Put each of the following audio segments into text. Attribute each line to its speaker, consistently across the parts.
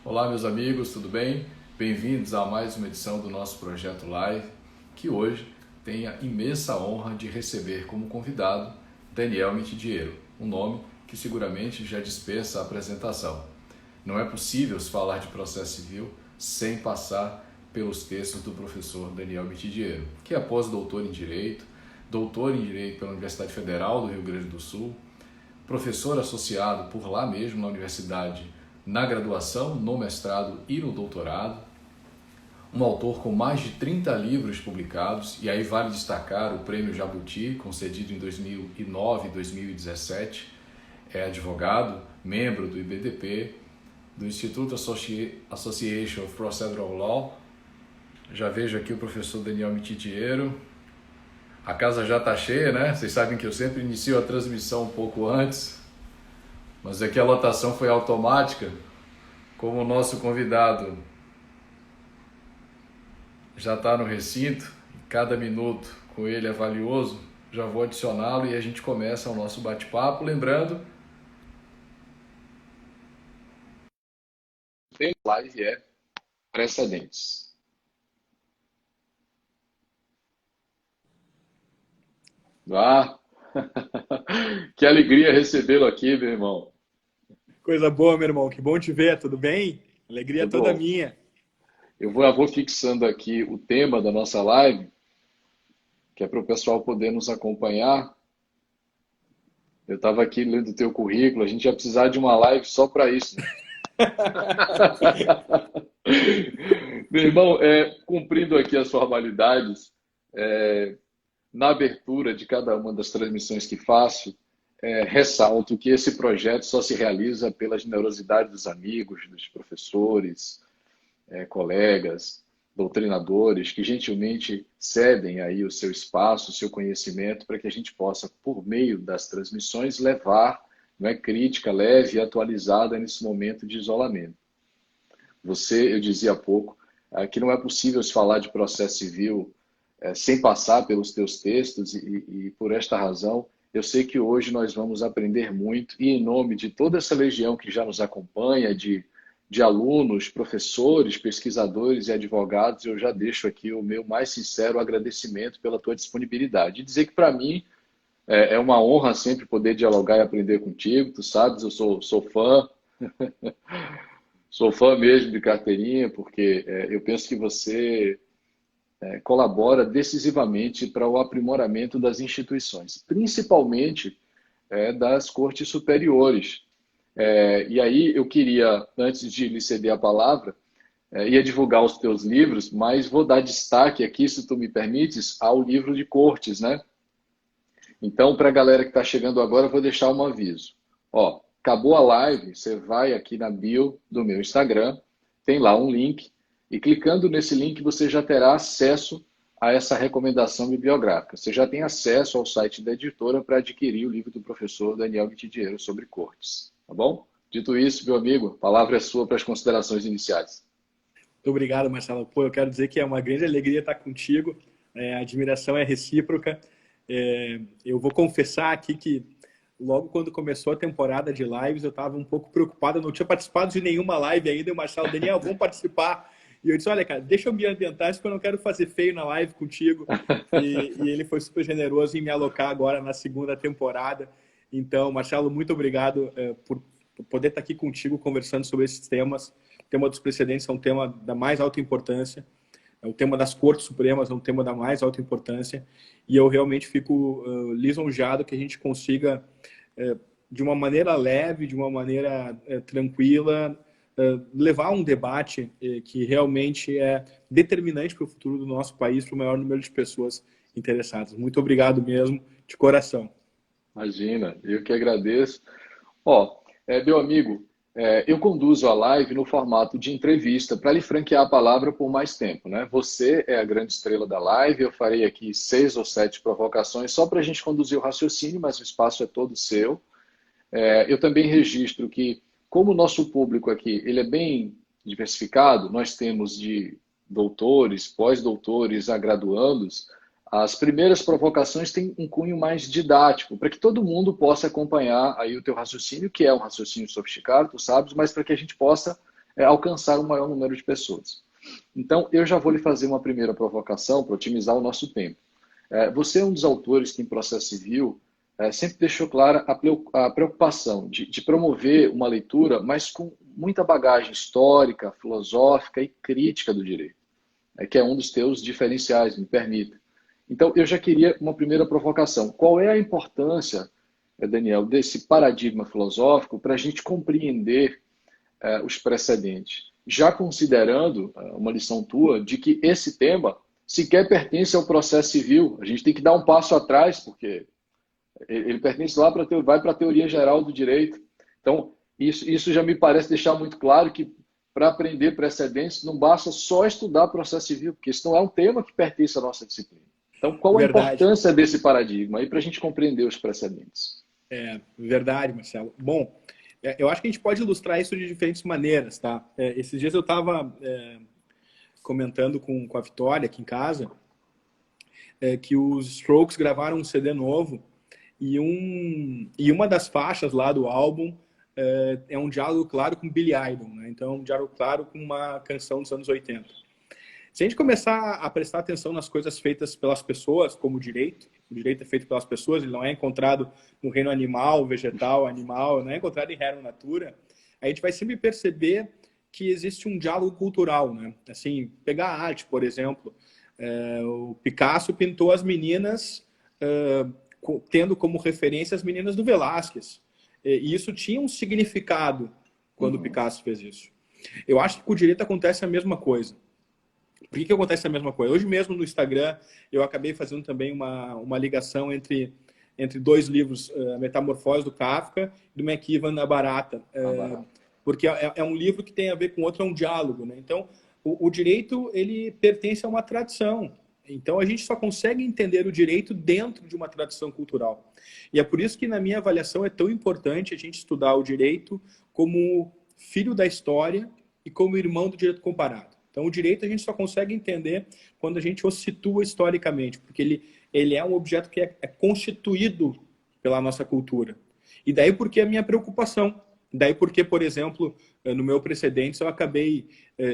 Speaker 1: Olá, meus amigos, tudo bem? Bem-vindos a mais uma edição do nosso projeto Live, que hoje tem a imensa honra de receber como convidado Daniel Mitidiero, um nome que seguramente já dispensa a apresentação. Não é possível se falar de processo civil sem passar pelos textos do professor Daniel Mitidiero, que é pós-doutor em Direito, doutor em Direito pela Universidade Federal do Rio Grande do Sul, professor associado por lá mesmo na universidade, na graduação, no mestrado e no doutorado, um autor com mais de 30 livros publicados, e aí vale destacar o Prêmio Jabuti, concedido em 2009 e 2017, é advogado, membro do IBDP, do Instituto Association of Procedural Law. Já vejo aqui o professor Daniel Mitidiero. A casa já está cheia, né? Vocês sabem que eu sempre inicio a transmissão um pouco antes, mas aqui a lotação foi automática. Como o nosso convidado já está no recinto, cada minuto com ele é valioso, já vou adicioná-lo e a gente começa o nosso bate-papo. Lembrando, tem live é precedentes. Ah, que alegria recebê-lo aqui, meu irmão.
Speaker 2: Coisa boa, meu irmão. Que bom te ver. Tudo bem? Alegria
Speaker 1: Tudo
Speaker 2: toda
Speaker 1: bom?
Speaker 2: minha.
Speaker 1: Eu vou fixando aqui o tema da nossa live, que é para o pessoal poder nos acompanhar. Eu estava aqui lendo o teu currículo, a gente ia precisar de uma live só para isso, né? Meu irmão, cumprindo aqui as formalidades, na abertura de cada uma das transmissões que faço, ressalto que esse projeto só se realiza pela generosidade dos amigos, dos professores, colegas, doutrinadores, que gentilmente cedem aí o seu espaço, o seu conhecimento, para que a gente possa, por meio das transmissões, levar, não é, crítica leve e atualizada nesse momento de isolamento. Eu dizia há pouco, que não é possível se falar de processo civil sem passar pelos teus textos e por esta razão, eu sei que hoje nós vamos aprender muito e em nome de toda essa legião que já nos acompanha, de alunos, professores, pesquisadores e advogados, eu já deixo aqui o meu mais sincero agradecimento pela tua disponibilidade. E dizer que para mim é uma honra sempre poder dialogar e aprender contigo, tu sabes, eu sou fã mesmo de carteirinha, porque eu penso que você colabora decisivamente para o aprimoramento das instituições, principalmente das cortes superiores. E aí eu queria, antes de lhe ceder a palavra, ia divulgar os teus livros, mas vou dar destaque aqui, se tu me permites, ao livro de cortes, né? Então, para a galera que está chegando agora, eu vou deixar um aviso. Ó, acabou a live, você vai aqui na bio do meu Instagram, tem lá um link, e clicando nesse link você já terá acesso a essa recomendação bibliográfica. Você já tem acesso ao site da editora para adquirir o livro do professor Daniel Mitidiero sobre cortes. Tá bom? Dito isso, meu amigo, a palavra é sua para as considerações iniciais.
Speaker 2: Muito obrigado, Marcelo. Pô, eu quero dizer que é uma grande alegria estar contigo. A admiração é recíproca. Eu vou confessar aqui que logo quando começou a temporada de lives, eu estava um pouco preocupado. Eu não tinha participado de nenhuma live ainda. E o Marcelo, Daniel, vamos participar. E eu disse, olha, cara, deixa eu me ambientar, porque eu não quero fazer feio na live contigo. E ele foi super generoso em me alocar agora na segunda temporada. Então, Marcelo, muito obrigado por poder estar aqui contigo conversando sobre esses temas. O tema dos precedentes é um tema da mais alta importância. O tema das Cortes Supremas é um tema da mais alta importância. E eu realmente fico lisonjeado que a gente consiga, de uma maneira leve, de uma maneira tranquila, levar um debate que realmente é determinante para o futuro do nosso país, para o maior número de pessoas interessadas. Muito obrigado mesmo, de coração.
Speaker 1: Imagina, eu que agradeço. Ó, meu amigo, eu conduzo a live no formato de entrevista para lhe franquear a palavra por mais tempo, né? Você é a grande estrela da live, eu farei aqui 6 ou 7 provocações só para a gente conduzir o raciocínio, mas o espaço é todo seu. Eu também registro que, como o nosso público aqui ele é bem diversificado, nós temos de doutores, pós-doutores a graduandos, as primeiras provocações têm um cunho mais didático, para que todo mundo possa acompanhar aí o teu raciocínio, que é um raciocínio sofisticado, tu sabes, mas para que a gente possa alcançar o maior número de pessoas. Então, eu já vou lhe fazer uma primeira provocação para otimizar o nosso tempo. Você é um dos autores que, em processo civil, sempre deixou clara a preocupação de promover uma leitura, mas com muita bagagem histórica, filosófica e crítica do direito, que é um dos teus diferenciais, me permita. Então, eu já queria uma primeira provocação. Qual é a importância, Daniel, desse paradigma filosófico para a gente compreender os precedentes? Já considerando uma lição tua de que esse tema sequer pertence ao processo civil. A gente tem que dar um passo atrás, porque ele pertence lá vai para a teoria geral do direito. Então, isso já me parece deixar muito claro que para aprender precedentes não basta só estudar processo civil, porque isso não é um tema que pertence à nossa disciplina. Então, qual a importância desse paradigma aí para a gente compreender os precedentes?
Speaker 2: Verdade, Marcelo. Bom, eu acho que a gente pode ilustrar isso de diferentes maneiras, tá? Esses dias eu estava comentando com a Vitória aqui em casa que os Strokes gravaram um CD novo e uma das faixas lá do álbum é um diálogo claro com Billy Idol, né? Então, um diálogo claro com uma canção dos anos 80. Se a gente começar a prestar atenção nas coisas feitas pelas pessoas, como o direito é feito pelas pessoas, ele não é encontrado no reino animal, vegetal, animal, não é encontrado em reino natura, a gente vai sempre perceber que existe um diálogo cultural, né? Assim, pegar a arte, por exemplo, o Picasso pintou as meninas tendo como referência as meninas do Velázquez, e isso tinha um significado quando o Picasso fez isso. Eu acho que com o direito acontece a mesma coisa. Por que acontece a mesma coisa? Hoje mesmo no Instagram eu acabei fazendo também uma ligação entre dois livros, a Metamorfose do Kafka e do McKeevan, A Barata. Porque é um livro que tem a ver com outro, é um diálogo, né? Então, o direito, ele pertence a uma tradição. Então, a gente só consegue entender o direito dentro de uma tradição cultural. E é por isso que, na minha avaliação, é tão importante a gente estudar o direito como filho da história e como irmão do direito comparado. Então, o direito a gente só consegue entender quando a gente o situa historicamente, porque ele é um objeto que é constituído pela nossa cultura. E daí porque a minha preocupação. Daí porque, por exemplo, no meu precedente, eu acabei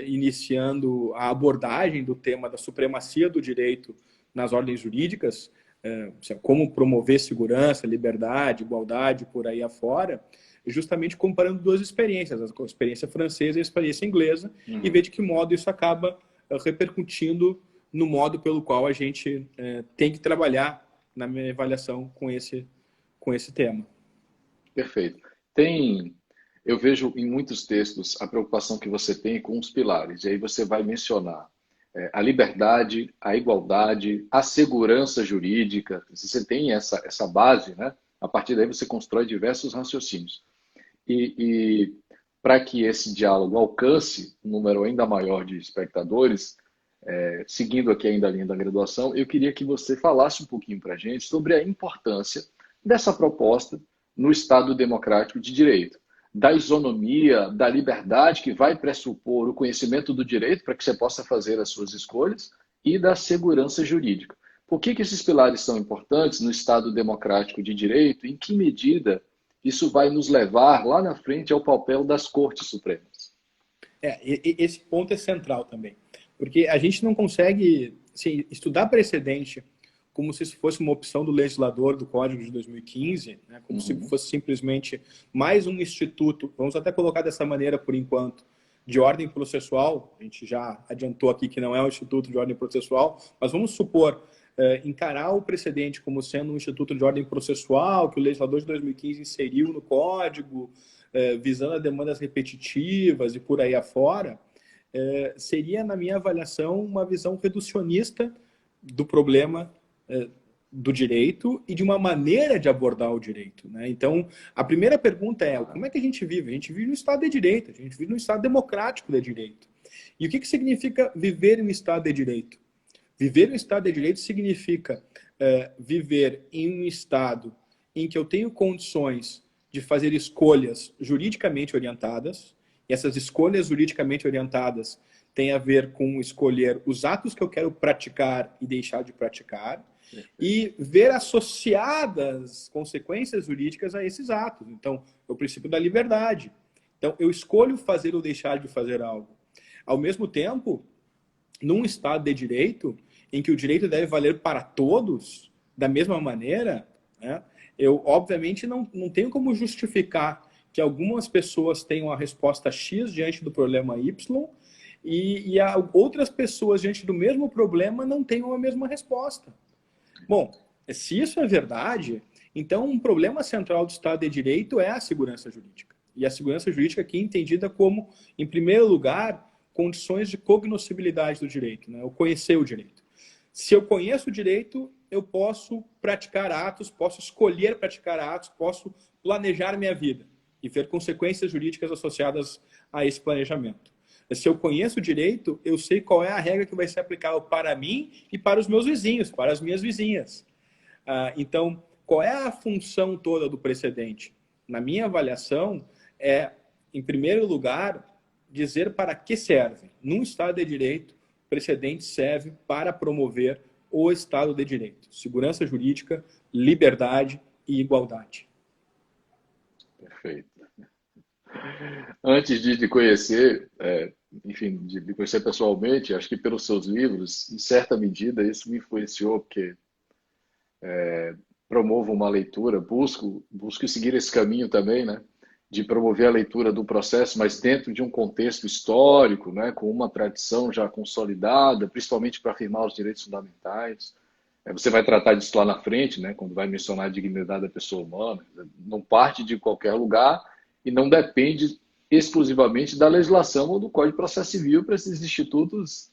Speaker 2: iniciando a abordagem do tema da supremacia do direito nas ordens jurídicas, como promover segurança, liberdade, igualdade, por aí afora, justamente comparando duas experiências, a experiência francesa e a experiência inglesa, e ver de que modo isso acaba repercutindo no modo pelo qual a gente tem que trabalhar na minha avaliação com esse tema.
Speaker 1: Perfeito. Eu vejo em muitos textos a preocupação que você tem com os pilares, e aí você vai mencionar a liberdade, a igualdade, a segurança jurídica. Você tem essa base, né? A partir daí você constrói diversos raciocínios. E para que esse diálogo alcance um número ainda maior de espectadores, seguindo aqui ainda a linha da graduação, eu queria que você falasse um pouquinho para a gente sobre a importância dessa proposta no Estado democrático de direito, da isonomia, da liberdade que vai pressupor o conhecimento do direito para que você possa fazer as suas escolhas e da segurança jurídica. Por que esses pilares são importantes no Estado democrático de direito? Em que medida isso vai nos levar lá na frente ao papel das Cortes Supremas?
Speaker 2: Esse ponto é central também, porque a gente não consegue estudar precedente como se isso fosse uma opção do legislador do Código de 2015, né? Como se fosse simplesmente mais um instituto, vamos até colocar dessa maneira por enquanto, de ordem processual. A gente já adiantou aqui que não é um instituto de ordem processual, mas vamos supor encarar o precedente como sendo um instituto de ordem processual que o legislador de 2015 inseriu no Código, visando as demandas repetitivas e por aí afora, seria, na minha avaliação, uma visão reducionista do problema do direito e de uma maneira de abordar o direito, né? Então, a primeira pergunta é: como é que a gente vive? A gente vive no Estado de Direito, a gente vive no Estado democrático de direito. E o que significa viver em um Estado de Direito? Viver no Estado de Direito significa viver em um Estado em que eu tenho condições de fazer escolhas juridicamente orientadas, e essas escolhas juridicamente orientadas têm a ver com escolher os atos que eu quero praticar e deixar de praticar, e ver associadas consequências jurídicas a esses atos. Então, o princípio da liberdade. Então, eu escolho fazer ou deixar de fazer algo. Ao mesmo tempo, num Estado de direito, em que o direito deve valer para todos, da mesma maneira, né, eu, obviamente, não tenho como justificar que algumas pessoas tenham a resposta X diante do problema Y e outras pessoas, diante do mesmo problema, não tenham a mesma resposta. Bom, se isso é verdade, então um problema central do Estado de Direito é a segurança jurídica. E a segurança jurídica aqui é entendida como, em primeiro lugar, condições de cognoscibilidade do direito, né? Eu conhecer o direito. Se eu conheço o direito, eu posso praticar atos, posso escolher praticar atos, posso planejar minha vida e ver consequências jurídicas associadas a esse planejamento. Se eu conheço o direito, eu sei qual é a regra que vai ser aplicável para mim e para os meus vizinhos, para as minhas vizinhas. Então, qual é a função toda do precedente? Na minha avaliação, é, em primeiro lugar, dizer para que serve. Num Estado de Direito, o precedente serve para promover o Estado de Direito. Segurança jurídica, liberdade e igualdade.
Speaker 1: Perfeito. Antes de conhecer, enfim, de conhecer pessoalmente, acho que pelos seus livros, em certa medida, isso me influenciou, porque promovo uma leitura, busco seguir esse caminho também, né? De promover a leitura do processo, mas dentro de um contexto histórico, né? Com uma tradição já consolidada, principalmente para afirmar os direitos fundamentais. Você vai tratar disso lá na frente, né? Quando vai mencionar a dignidade da pessoa humana. Não parte de qualquer lugar e não depende exclusivamente da legislação ou do Código de Processo Civil para esses institutos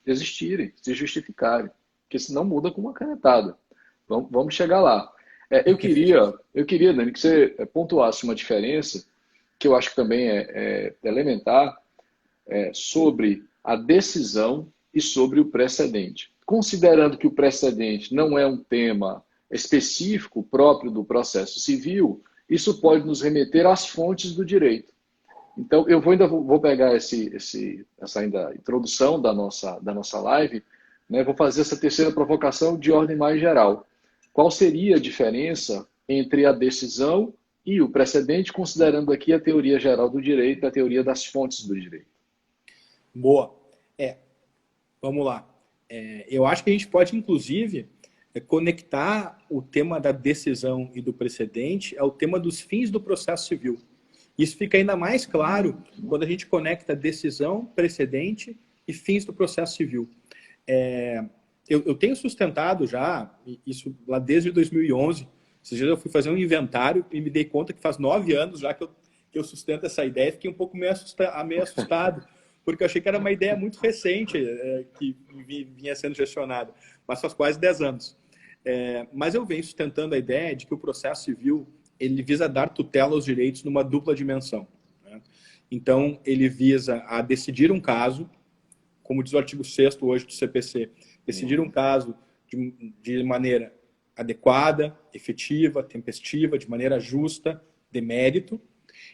Speaker 1: existirem, se justificarem, porque senão muda com uma canetada. Vamos chegar lá. Eu queria, Dani, que você pontuasse uma diferença que eu acho que também é elementar sobre a decisão e sobre o precedente. Considerando que o precedente não é um tema específico próprio do processo civil, isso pode nos remeter às fontes do direito. Então, eu ainda vou pegar essa ainda introdução da nossa live, né? Vou fazer essa terceira provocação de ordem mais geral. Qual seria a diferença entre a decisão e o precedente, considerando aqui a teoria geral do direito, a teoria das fontes do direito?
Speaker 2: Boa. Vamos lá. Eu acho que a gente pode, inclusive, conectar o tema da decisão e do precedente ao tema dos fins do processo civil. Isso fica ainda mais claro quando a gente conecta decisão, precedente e fins do processo civil. Eu tenho sustentado já, isso lá desde 2011, esses dias eu fui fazer um inventário e me dei conta que faz 9 anos já que eu sustento essa ideia e fiquei um pouco meio assustado, porque eu achei que era uma ideia muito recente que vinha sendo gestionada, mas faz quase 10 anos. Mas eu venho sustentando a ideia de que o processo civil ele visa dar tutela aos direitos numa dupla dimensão, né? Então, ele visa a decidir um caso, como diz o artigo 6º hoje do CPC, decidir um caso de maneira adequada, efetiva, tempestiva, de maneira justa, de mérito,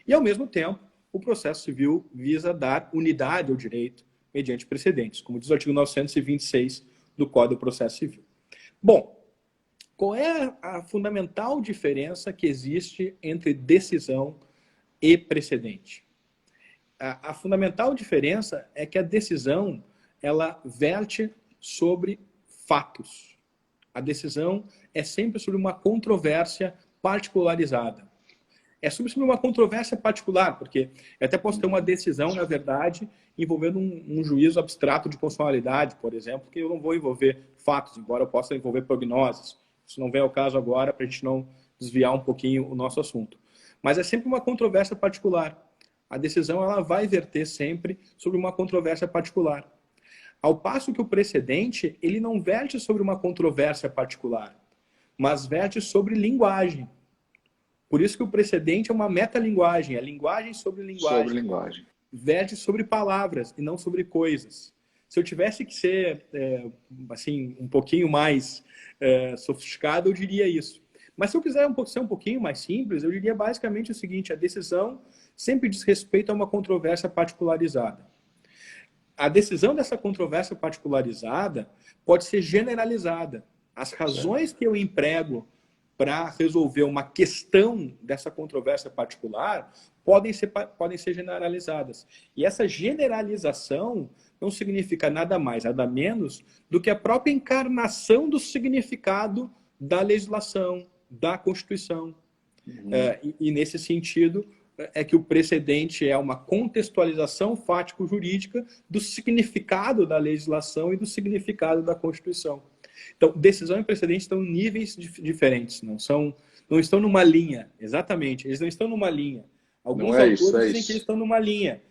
Speaker 2: e, ao mesmo tempo, o processo civil visa dar unidade ao direito mediante precedentes, como diz o artigo 926 do Código do Processo Civil. Bom, qual é a fundamental diferença que existe entre decisão e precedente? A fundamental diferença é que a decisão ela verte sobre fatos. A decisão é sempre sobre uma controvérsia particularizada. É sobre uma controvérsia particular, porque eu até posso ter uma decisão, na verdade, envolvendo um juízo abstrato de constitucionalidade, por exemplo, que eu não vou envolver fatos, embora eu possa envolver prognoses. Isso não vem ao caso agora, para a gente não desviar um pouquinho o nosso assunto. Mas é sempre uma controvérsia particular. A decisão ela vai verter sempre sobre uma controvérsia particular. Ao passo que o precedente, ele não verte sobre uma controvérsia particular, mas verte sobre linguagem. Por isso que o precedente é uma metalinguagem, é linguagem sobre linguagem.
Speaker 1: Sobre linguagem.
Speaker 2: Verte sobre palavras e não sobre coisas. Se eu tivesse que ser assim, um pouquinho mais sofisticado, eu diria isso. Mas se eu quiser ser um pouquinho mais simples, eu diria basicamente o seguinte: a decisão sempre diz respeito a uma controvérsia particularizada. A decisão dessa controvérsia particularizada pode ser generalizada. As razões que eu emprego para resolver uma questão dessa controvérsia particular podem ser generalizadas. E essa generalização não significa nada mais, nada menos do que a própria encarnação do significado da legislação, da Constituição. E nesse sentido, é que o precedente é uma contextualização fático-jurídica do significado da legislação e do significado da Constituição. Então, decisão e precedente estão em níveis diferentes, não estão numa linha, exatamente, eles não estão numa linha. Alguns autores dizem que eles estão numa linha.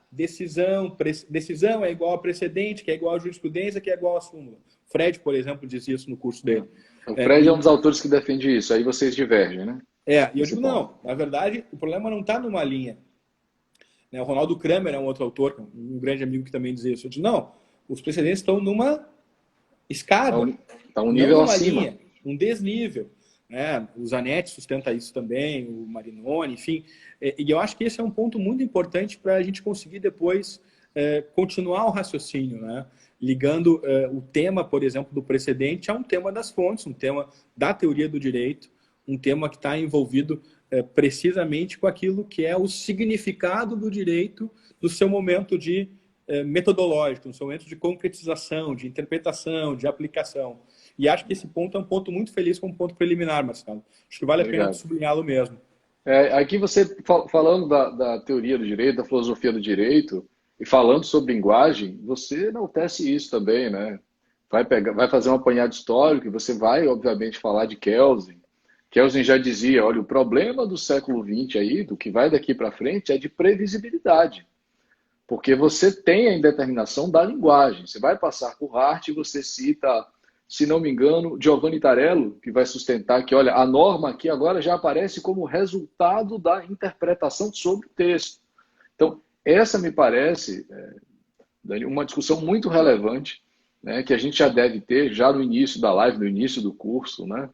Speaker 2: Decisão é igual a precedente, que é igual a jurisprudência, que é igual a súmula. Fred, por exemplo, diz isso no curso dele.
Speaker 1: O Fred é um dos autores que defende isso, aí vocês divergem, né?
Speaker 2: E eu digo, não, na verdade, o problema não está numa linha. O Ronaldo Kramer é um outro autor, um grande amigo que também diz isso. Eu digo, não, os precedentes estão numa escada.
Speaker 1: Está um nível acima.
Speaker 2: Linha, um desnível. O Zanetti sustenta isso também, o Marinoni, enfim. E eu acho que esse é um ponto muito importante para a gente conseguir depois continuar o raciocínio, ligando o tema, por exemplo, do precedente a um tema das fontes, um tema da teoria do direito, um tema que está envolvido precisamente com aquilo que é o significado do direito no seu momento de metodológico, no seu momento de concretização, de interpretação, de aplicação. E acho que esse ponto é um ponto muito feliz como ponto preliminar, Marcelo. Acho que vale a pena sublinhá-lo mesmo.
Speaker 1: Aqui você, falando da teoria do direito, da filosofia do direito, e falando sobre linguagem, você enaltece isso também, né? Vai fazer um apanhado histórico e você vai, obviamente, falar de Kelsen. Kelsen já dizia, olha, o problema do século XX aí, do que vai daqui para frente, é de previsibilidade. Porque você tem a indeterminação da linguagem. Você vai passar por Hart e você cita, se não me engano, Giovanni Tarello, que vai sustentar que, olha, a norma aqui agora já aparece como resultado da interpretação sobre o texto. Então, essa me parece, Dani, uma discussão muito relevante, né, que a gente já deve ter já no início da live, no início do curso, né?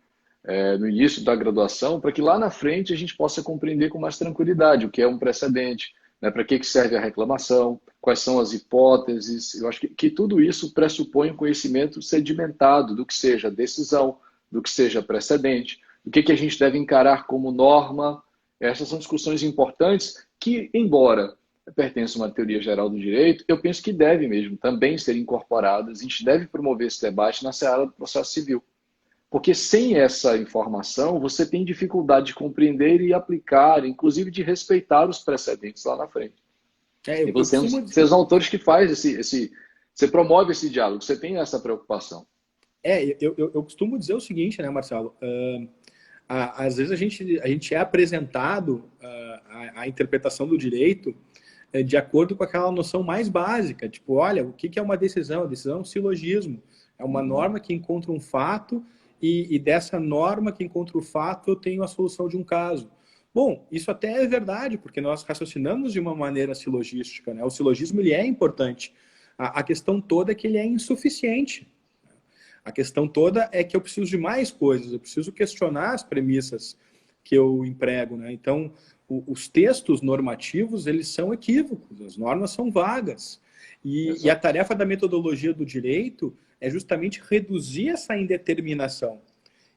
Speaker 1: No início da graduação, para que lá na frente a gente possa compreender com mais tranquilidade o que é um precedente, né, para que serve a reclamação, quais são as hipóteses. Eu acho que tudo isso pressupõe um conhecimento sedimentado do que seja decisão, do que seja precedente, do que a gente deve encarar como norma. Essas são discussões importantes que, embora pertençam a uma teoria geral do direito, eu penso que devem mesmo também ser incorporadas. A gente deve promover esse debate na seara do processo civil. Porque sem essa informação, você tem dificuldade de compreender e aplicar, inclusive de respeitar os precedentes lá na frente. E você é um dos autores que faz você promove esse diálogo, você tem essa preocupação.
Speaker 2: Eu costumo dizer o seguinte, né, Marcelo? Às vezes a gente é apresentado a interpretação do direito de acordo com aquela noção mais básica. Tipo, olha, o que é uma decisão? A decisão é um silogismo. É uma norma que encontra um fato e dessa norma que encontra o fato eu tenho a solução de um caso. Bom, isso até é verdade, porque nós raciocinamos de uma maneira silogística, né? O silogismo ele é importante. A questão toda é que ele é insuficiente. A questão toda é que eu preciso de mais coisas, eu preciso questionar as premissas que eu emprego, né? Então, os textos normativos, eles são equívocos, as normas são vagas. E a tarefa da metodologia do direito é justamente reduzir essa indeterminação.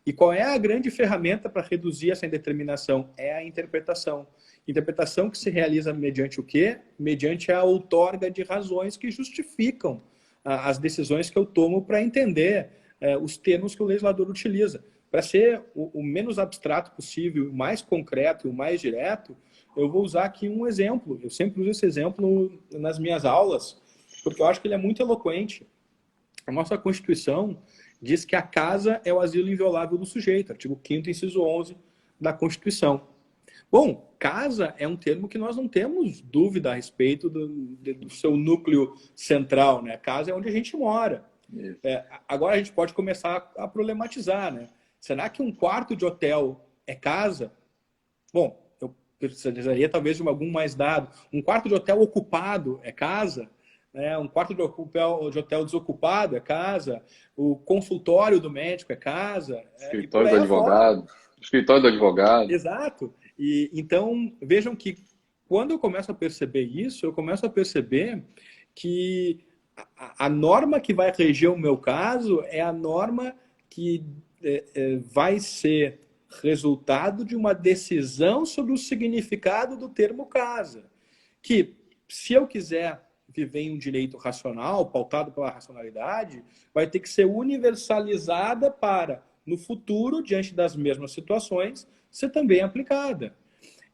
Speaker 2: E qual é a grande ferramenta para reduzir essa indeterminação? É a interpretação. Interpretação que se realiza mediante o quê? Mediante a outorga de razões que justificam as decisões que eu tomo para entender os termos que o legislador utiliza. Para ser o menos abstrato possível, o mais concreto e o mais direto, eu vou usar aqui um exemplo. Eu sempre uso esse exemplo nas minhas aulas, porque eu acho que ele é muito eloquente. A nossa Constituição diz que a casa é o asilo inviolável do sujeito, artigo 5º, inciso 11 da Constituição. Bom, casa é um termo que nós não temos dúvida a respeito do seu núcleo central, né? Casa é onde a gente mora. Agora a gente pode começar a problematizar, né? Será que um quarto de hotel é casa? Bom, eu precisaria talvez de algum mais dado. Um quarto de hotel ocupado é casa? Um quarto de hotel desocupado é casa? O consultório do médico é casa?
Speaker 1: Escritório do advogado. Escritório do advogado.
Speaker 2: Exato. E, então, vejam que quando eu começo a perceber isso, eu começo a perceber que a norma que vai reger o meu caso é a norma que vai ser resultado de uma decisão sobre o significado do termo casa. Que, se eu quiser viver em um direito racional, pautado pela racionalidade, vai ter que ser universalizada para, no futuro, diante das mesmas situações, ser também aplicada.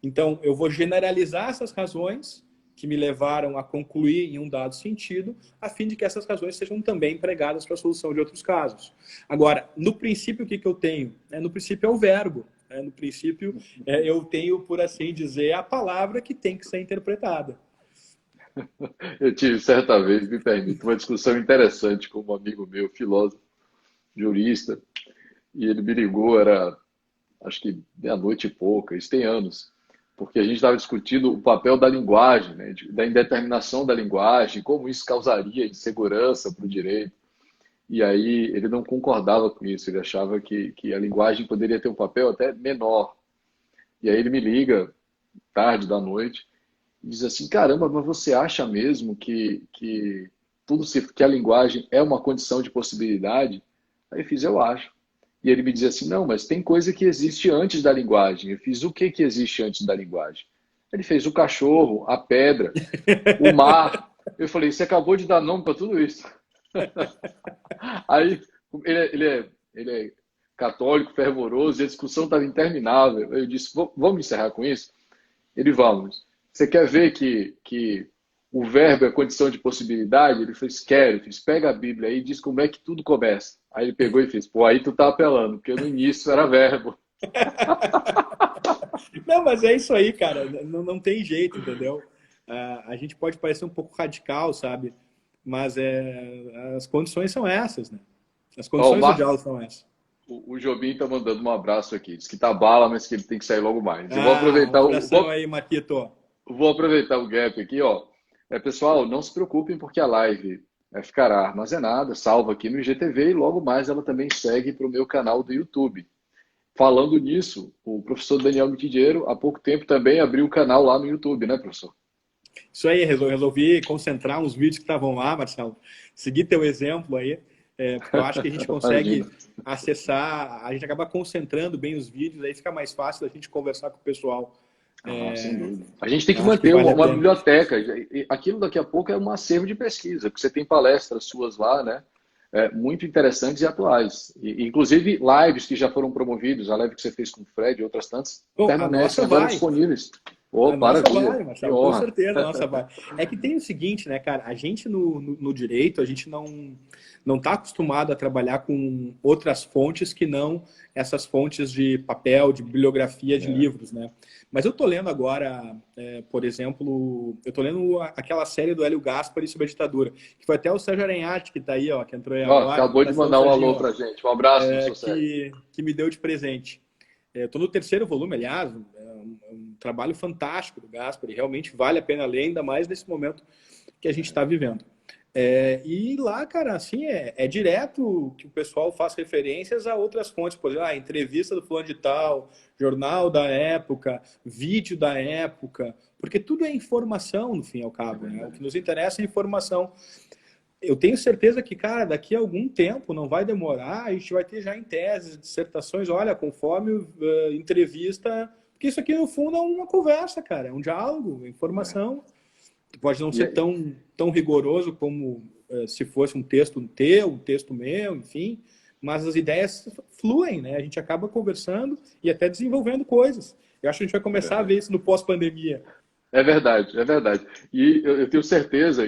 Speaker 2: Então, eu vou generalizar essas razões que me levaram a concluir em um dado sentido, a fim de que essas razões sejam também empregadas para a solução de outros casos. Agora, no princípio, o que eu tenho? No princípio é o verbo. No princípio, eu tenho, por assim dizer, a palavra que tem que ser interpretada.
Speaker 1: Eu tive certa vez, me permite, uma discussão interessante com um amigo meu, filósofo, jurista, e ele me ligou, era acho que meia-noite e pouca, isso tem anos, porque a gente estava discutindo o papel da linguagem, né, da indeterminação da linguagem, como isso causaria insegurança para o direito. E aí ele não concordava com isso, ele achava que a linguagem poderia ter um papel até menor. E aí ele me liga, tarde da noite, e diz assim, caramba, mas você acha mesmo que que a linguagem é uma condição de possibilidade? Aí eu fiz, eu acho. E ele me dizia assim, não, mas tem coisa que existe antes da linguagem. Eu fiz, o que existe antes da linguagem? Ele fez o cachorro, a pedra, o mar. Eu falei, você acabou de dar nome para tudo isso. Aí ele é católico, fervoroso, e a discussão estava interminável. Eu disse, vamos encerrar com isso? Ele, vamos. Você quer ver que o verbo é condição de possibilidade? Ele fez, quero. Eu fiz, pega a Bíblia aí e diz como é que tudo começa. Aí ele pegou e fez, pô, aí tu tá apelando, porque no início era verbo.
Speaker 2: Não, mas é isso aí, cara. Não tem jeito, entendeu? A gente pode parecer um pouco radical, sabe? Mas as condições são essas, né? As
Speaker 1: Ó,
Speaker 2: condições do diálogo são essas.
Speaker 1: o Jobim tá mandando um abraço aqui. Diz que tá bala, mas que ele tem que sair logo mais. Eu vou
Speaker 2: Ah, um
Speaker 1: aproveitar
Speaker 2: abração aí, Marquito.
Speaker 1: vou aproveitar o gap aqui, ó. Pessoal, não se preocupem porque a live ficará armazenada, salva aqui no IGTV e logo mais ela também segue para o meu canal do YouTube. Falando nisso, o professor Daniel Mitidiero, há pouco tempo também abriu o canal lá no YouTube, né, professor?
Speaker 2: Isso aí, resolvi concentrar uns vídeos que estavam lá, Marcelo. Seguir teu exemplo aí, porque eu acho que a gente consegue
Speaker 1: Imagina.
Speaker 2: acessar, a gente acaba concentrando bem os vídeos, aí fica mais fácil da gente conversar com o pessoal.
Speaker 1: Ah, sem dúvida. A gente tem que
Speaker 2: Eu acho que
Speaker 1: manter
Speaker 2: vale a
Speaker 1: uma
Speaker 2: pena.
Speaker 1: biblioteca. Aquilo daqui a pouco é um acervo de pesquisa, porque você tem palestras suas lá, né? Muito interessantes e atuais. Inclusive lives que já foram promovidos, a live que você fez com o Fred e outras tantas,
Speaker 2: Bom, a
Speaker 1: permanecem
Speaker 2: nossa
Speaker 1: agora
Speaker 2: vai.
Speaker 1: disponíveis. Oh,
Speaker 2: A nossa
Speaker 1: maravilha,
Speaker 2: vai,
Speaker 1: que
Speaker 2: Marcelo, com
Speaker 1: honra.
Speaker 2: certeza a nossa vai. É que tem o seguinte, né, cara? A gente no direito, a gente não está acostumado a trabalhar com outras fontes que não essas fontes de papel, de bibliografia, de
Speaker 1: É.
Speaker 2: livros, né? Mas eu tô lendo agora, por exemplo, eu tô lendo aquela série do Hélio Gaspari sobre a ditadura, que foi até o Sérgio Arenhati que tá aí, ó, que entrou aí
Speaker 1: Ó,
Speaker 2: agora.
Speaker 1: acabou de
Speaker 2: Abração,
Speaker 1: mandar um alô
Speaker 2: Serginho,
Speaker 1: pra gente. Um abraço, professor Sérgio.
Speaker 2: que me deu de presente. Estou no terceiro volume, aliás, é um trabalho fantástico do Gaspari, realmente vale a pena ler, ainda mais nesse momento que a gente está vivendo. E lá, cara, assim, é direto que o pessoal faz referências a outras fontes, por exemplo, entrevista do fulano de tal, jornal da época, vídeo da época, porque tudo é informação, no fim e ao cabo, né? O que nos interessa é informação. Eu tenho certeza que, cara, daqui a algum tempo, não vai demorar, a gente vai ter já em teses, dissertações, olha, conforme entrevista, porque isso aqui no fundo é uma conversa, cara, é um diálogo, informação. Pode não ser
Speaker 1: E,
Speaker 2: tão rigoroso como se fosse um texto teu, um texto meu, enfim, mas as ideias fluem, né? A gente acaba conversando e até desenvolvendo coisas. Eu acho que a gente vai
Speaker 1: é
Speaker 2: começar a ver
Speaker 1: verdade.
Speaker 2: isso no pós-pandemia.
Speaker 1: É verdade, é verdade. E eu tenho certeza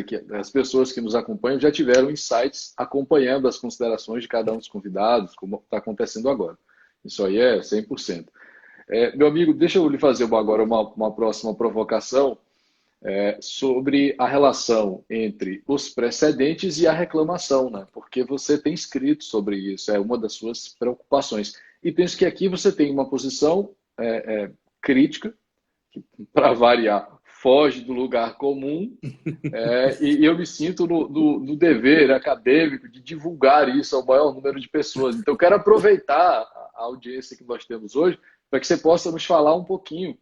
Speaker 1: que as pessoas que nos acompanham já tiveram insights acompanhando as considerações de cada um dos convidados, como está acontecendo agora. Isso aí é 100%. Meu amigo, deixa eu lhe fazer agora uma próxima provocação sobre a relação entre os precedentes e a reclamação, né? Porque você tem escrito sobre isso, é uma das suas preocupações. E penso que aqui você tem uma posição crítica, que, para variar, foge do lugar comum, e eu me sinto no dever acadêmico de divulgar isso ao maior número de pessoas. Então, eu quero aproveitar a audiência que nós temos hoje para que você possa nos falar um pouquinho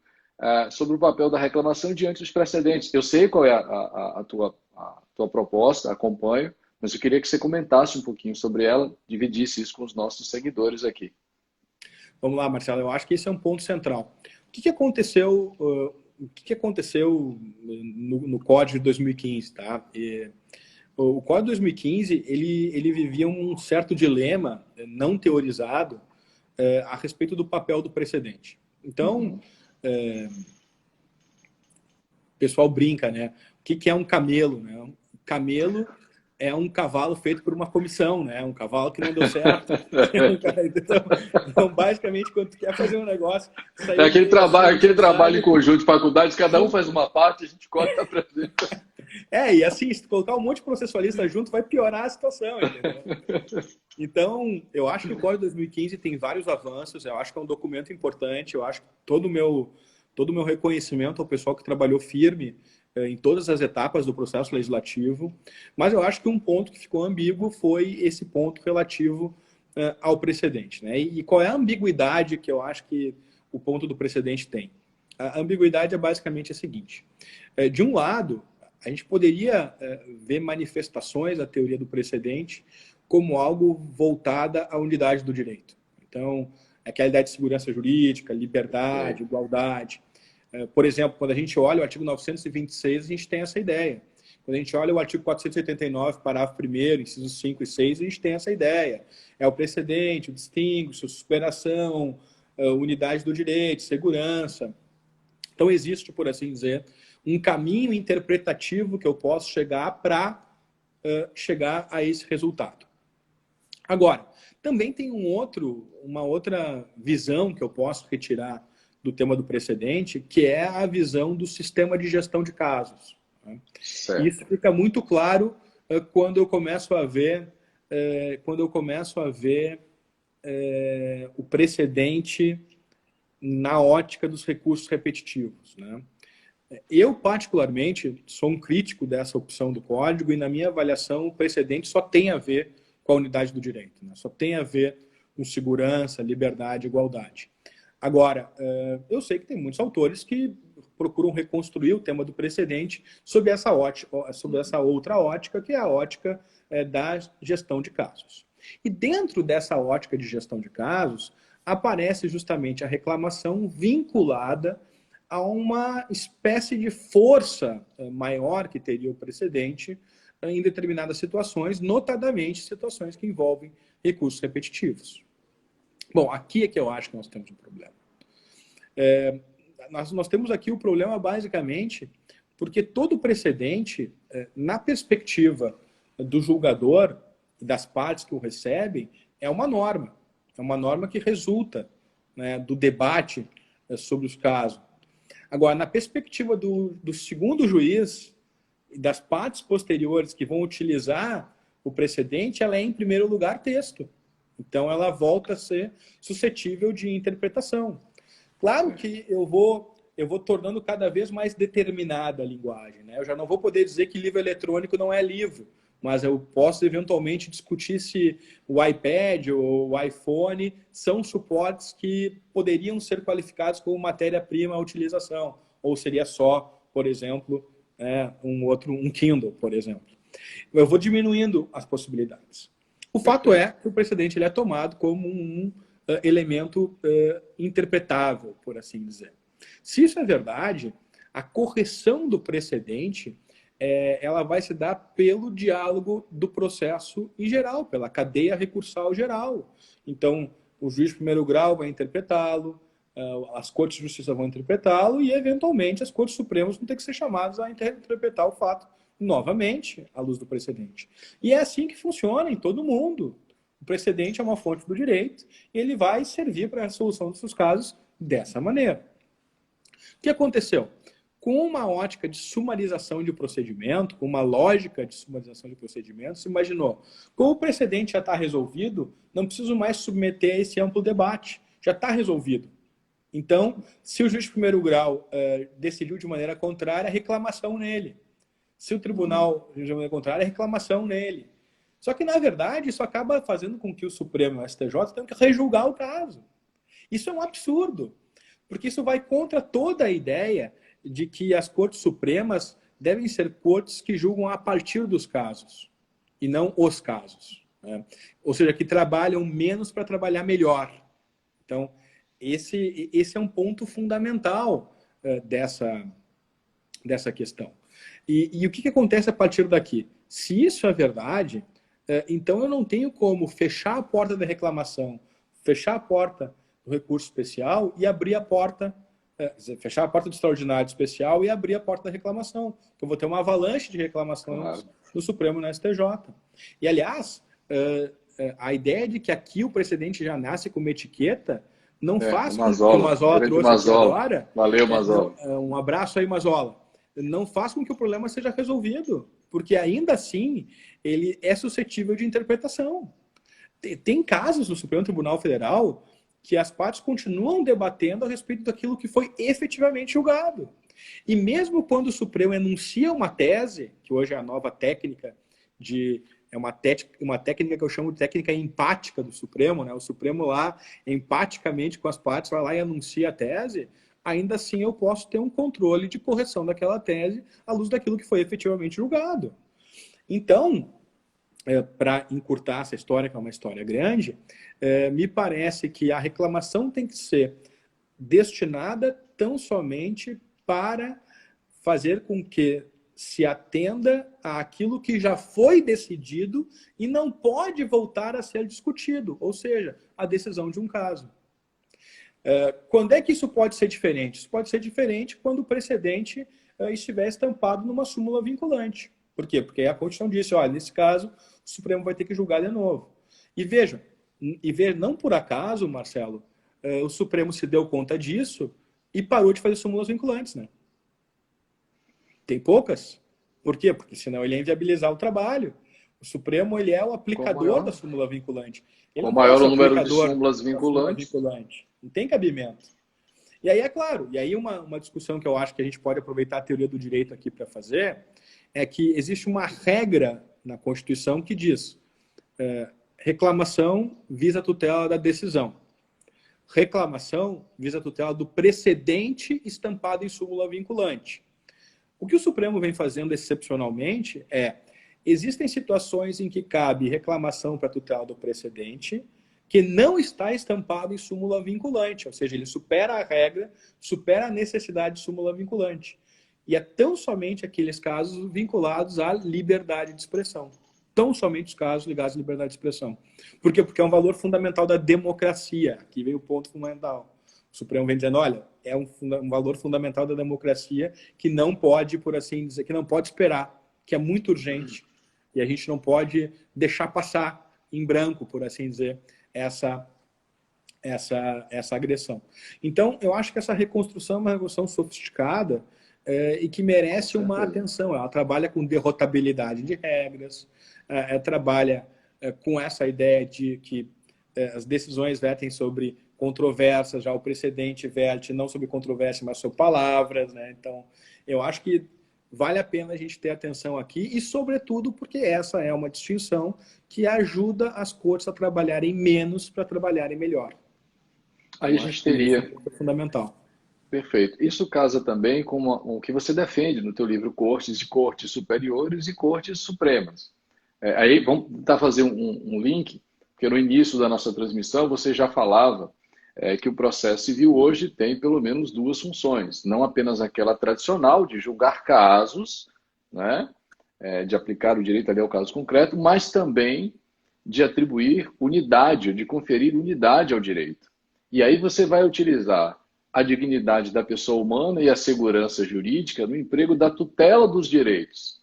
Speaker 1: sobre o papel da reclamação diante dos precedentes. Eu sei qual é a tua proposta, acompanho, mas eu queria que você comentasse um pouquinho sobre ela, dividisse isso com os nossos seguidores aqui.
Speaker 2: Vamos lá, Marcelo, eu acho que esse é um ponto central. O que aconteceu, no Código de 2015, tá? O Código de 2015, ele vivia um certo dilema não teorizado a respeito do papel do precedente. Então, o pessoal brinca, né? O que é um camelo, né? Um camelo é um cavalo feito por uma comissão, né? Um cavalo que não deu certo. Então, basicamente, quando tu quer fazer um negócio...
Speaker 1: É aquele trabalho em conjunto de faculdades, cada um faz uma parte, a gente corta para dentro.
Speaker 2: E assim, se tu colocar um monte de processualista junto, vai piorar a situação, entendeu? Então, eu acho que o Código de 2015 tem vários avanços, eu acho que é um documento importante, eu acho que todo o meu reconhecimento ao pessoal que trabalhou firme em todas as etapas do processo legislativo, mas eu acho que um ponto que ficou ambíguo foi esse ponto relativo ao precedente, né? E qual é a ambiguidade que eu acho que o ponto do precedente tem? A ambiguidade é basicamente a seguinte. De um lado, a gente poderia ver manifestações da teoria do precedente como algo voltada à unidade do direito. Então, aquela ideia de segurança jurídica, liberdade, igualdade. Por exemplo, quando a gente olha o artigo 926, a gente tem essa ideia. Quando a gente olha o artigo 489, parágrafo 1º, incisos 5 e 6, a gente tem essa ideia. É o precedente, o distinguiço, superação, unidade do direito, segurança. Então, existe, por assim dizer, um caminho interpretativo que eu posso chegar para chegar a esse resultado. Agora, também tem uma outra visão que eu posso retirar do tema do precedente, que é a visão do sistema de gestão de casos. Né? Isso fica muito claro quando eu começo a ver, o precedente na ótica dos recursos repetitivos. Né? Eu, particularmente, sou um crítico dessa opção do código e, na minha avaliação, o precedente só tem a ver com a unidade do direito. Né? Só tem a ver com segurança, liberdade e igualdade. Agora, eu sei que tem muitos autores que procuram reconstruir o tema do precedente sob essa outra ótica, que é a ótica da gestão de casos. E dentro dessa ótica de gestão de casos, aparece justamente a reclamação vinculada a uma espécie de força maior que teria o precedente em determinadas situações, notadamente situações que envolvem recursos repetitivos. Bom, aqui é que eu acho que nós temos um problema. Nós temos aqui o problema basicamente porque todo precedente, na perspectiva do julgador e das partes que o recebem, é uma norma. É uma norma que resulta, né, do debate sobre os casos. Agora, na perspectiva do segundo juiz e das partes posteriores que vão utilizar o precedente, ela é, em primeiro lugar, texto. Então, ela volta a ser suscetível de interpretação. Claro que eu vou tornando cada vez mais determinada a linguagem. Né? Eu já não vou poder dizer que livro eletrônico não é livro, mas eu posso eventualmente discutir se o iPad ou o iPhone são suportes que poderiam ser qualificados como matéria-prima à utilização, ou seria só, por exemplo, um Kindle, por exemplo. Eu vou diminuindo as possibilidades. O fato é que o precedente ele é tomado como um elemento interpretável, por assim dizer. Se isso é verdade, a correção do precedente ela vai se dar pelo diálogo do processo em geral, pela cadeia recursal geral. Então, o juiz de primeiro grau vai interpretá-lo, as cortes de justiça vão interpretá-lo e, eventualmente, as cortes supremas vão ter que ser chamadas a interpretar o fato novamente, à luz do precedente. E é assim que funciona em todo mundo. O precedente é uma fonte do direito e ele vai servir para a resolução dos seus casos dessa maneira. O que aconteceu? Com uma ótica de sumarização de procedimento, com uma lógica de sumarização de procedimento, se imaginou, como o precedente já está resolvido, não preciso mais submeter a esse amplo debate, já está resolvido. Então, se o juiz de primeiro grau decidiu de maneira contrária, reclamação nele. Se o tribunal de maneira contrária, reclamação nele. Só que, na verdade, isso acaba fazendo com que o Supremo e o STJ tenham que rejulgar o caso. Isso é um absurdo, porque isso vai contra toda a ideia de que as cortes supremas devem ser cortes que julgam a partir dos casos, e não os casos. Né? Ou seja, que trabalham menos para trabalhar melhor. Então, esse é um ponto fundamental dessa questão. E o que acontece a partir daqui? Se isso é verdade, então eu não tenho como fechar a porta da reclamação, fechar a porta do recurso especial e abrir a porta, fechar a porta do extraordinário especial e abrir a porta da reclamação. Eu vou ter uma avalanche de reclamações no Supremo e no STJ. E, aliás, a ideia de que aqui o precedente já nasce com uma etiqueta não faz com que o Mazola trouxe aqui agora.
Speaker 1: Valeu, Mazola.
Speaker 2: Um abraço aí, Mazola. Não faz com que o problema seja resolvido, porque ainda assim ele é suscetível de interpretação. Tem casos no Supremo Tribunal Federal que as partes continuam debatendo a respeito daquilo que foi efetivamente julgado. E mesmo quando o Supremo enuncia uma tese, que hoje é a nova técnica é uma técnica que eu chamo de técnica empática do Supremo, né? O Supremo lá, empaticamente com as partes, vai lá e anuncia a tese, ainda assim eu posso ter um controle de correção daquela tese à luz daquilo que foi efetivamente julgado. Então, para encurtar essa história, que é uma história grande, me parece que a reclamação tem que ser destinada tão somente para fazer com que se atenda àquilo que já foi decidido e não pode voltar a ser discutido, ou seja, a decisão de um caso. Quando é que isso pode ser diferente? Isso pode ser diferente quando o precedente estiver estampado numa súmula vinculante. Por quê? Porque a Constituição disse, olha, nesse caso, o Supremo vai ter que julgar de novo. E veja, não por acaso, Marcelo, o Supremo se deu conta disso e parou de fazer súmulas vinculantes, né? Tem poucas. Por quê? Porque senão ele ia inviabilizar o trabalho. O Supremo ele é o aplicador da súmula vinculante. Ele
Speaker 1: o maior número de súmulas vinculantes.
Speaker 2: Não tem cabimento. E aí, é claro, uma discussão que eu acho que a gente pode aproveitar a teoria do direito aqui para fazer é que existe uma regra na Constituição que diz reclamação visa a tutela da decisão. Reclamação visa a tutela do precedente estampado em súmula vinculante. O que o Supremo vem fazendo excepcionalmente existem situações em que cabe reclamação para tutela do precedente que não está estampado em súmula vinculante, ou seja, ele supera a regra, supera a necessidade de súmula vinculante. E é tão somente aqueles casos vinculados à liberdade de expressão. Tão somente os casos ligados à liberdade de expressão. Por quê? Porque é um valor fundamental da democracia. Aqui veio o ponto fundamental. O Supremo vem dizendo, olha, é um valor fundamental da democracia que não pode, por assim dizer, que não pode esperar, que é muito urgente. E a gente não pode deixar passar em branco, por assim dizer, essa agressão. Então, eu acho que essa reconstrução é uma reconstrução sofisticada e que merece uma atenção. Ela trabalha com derrotabilidade de regras, trabalha com essa ideia de que as decisões vertem sobre controvérsias, já o precedente verte não sobre controvérsia, mas sobre palavras, né? Então, eu acho que vale a pena a gente ter atenção aqui e, sobretudo, porque essa é uma distinção que ajuda as cortes a trabalharem menos para trabalharem melhor.
Speaker 1: Aí a gente teria...
Speaker 2: Isso é fundamental.
Speaker 1: Perfeito. Isso casa também com o que você defende no teu livro Cortes, de Cortes Superiores e Cortes Supremas. Aí vamos tentar fazer um link, porque no início da nossa transmissão você já falava que o processo civil hoje tem pelo menos duas funções, não apenas aquela tradicional de julgar casos, né, de aplicar o direito ali ao caso concreto, mas também de atribuir unidade, de conferir unidade ao direito. E aí você vai utilizar a dignidade da pessoa humana e a segurança jurídica no emprego da tutela dos direitos.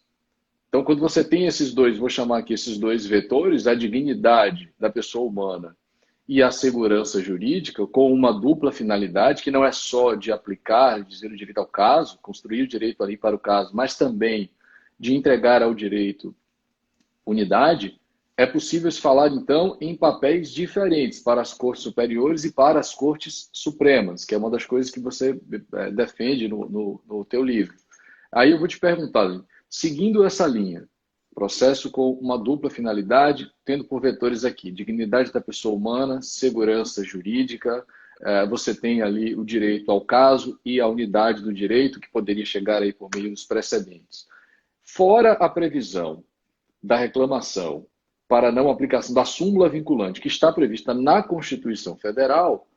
Speaker 1: Então, quando você tem esses dois, vou chamar aqui esses dois vetores, a dignidade da pessoa humana e a segurança jurídica, com uma dupla finalidade, que não é só de aplicar, dizer o direito ao caso, construir o direito ali para o caso, mas também de entregar ao direito unidade, é possível se falar, então, em papéis diferentes para as cortes superiores e para as cortes supremas, que é uma das coisas que você defende no teu livro. Aí eu vou te perguntar, seguindo essa linha, processo com uma dupla finalidade, tendo por vetores aqui, dignidade da pessoa humana, segurança jurídica, você tem ali o direito ao caso e a unidade do direito, que poderia chegar aí por meio dos precedentes. Fora a previsão da reclamação para não aplicação da súmula vinculante, que está prevista na Constituição Federal,